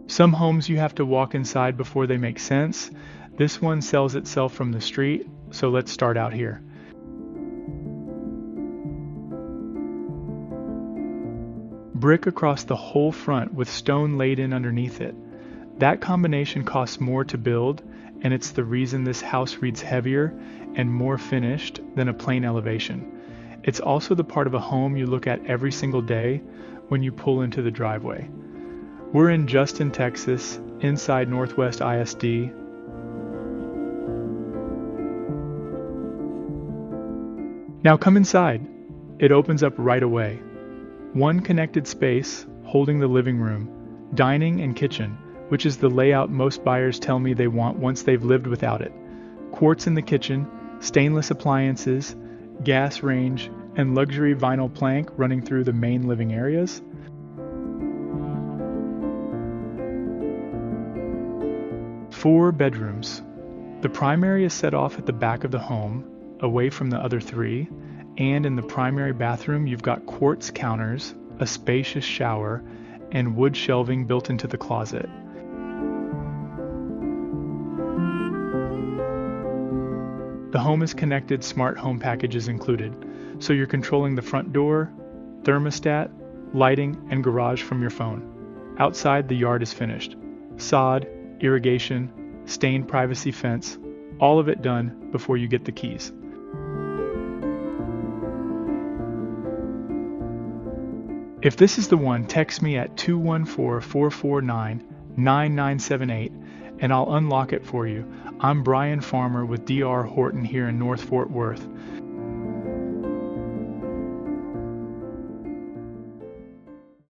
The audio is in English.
Some homes you have to walk inside before they make sense. This one sells itself from the street, so let's start out here. Brick across the whole front with stone laid in underneath it. That combination costs more to build, and it's the reason this house reads heavier and more finished than a plain elevation. It's also the part of a home you look at every single day when you pull into the driveway. We're in Justin, Texas, inside Northwest ISD. Now come inside. It opens up right away. One connected space holding the living room, dining, and kitchen, which is the layout most buyers tell me they want once they've lived without it. Quartz in the kitchen, stainless appliances, gas range, and luxury vinyl plank running through the main living areas. Four bedrooms. The primary is set off at the back of the home, away from the other three, and in the primary bathroom you've got quartz counters, a spacious shower, and wood shelving built into the closet. The home is connected, smart home packages included, so you're controlling the front door, thermostat, lighting, and garage from your phone. Outside, the yard is finished. Sod, irrigation, stained privacy fence, all of it done before you get the keys. If this is the one, text me at 214-449-9978 and I'll unlock it for you. I'm Bryan Farmer with DR Horton here in North Fort Worth.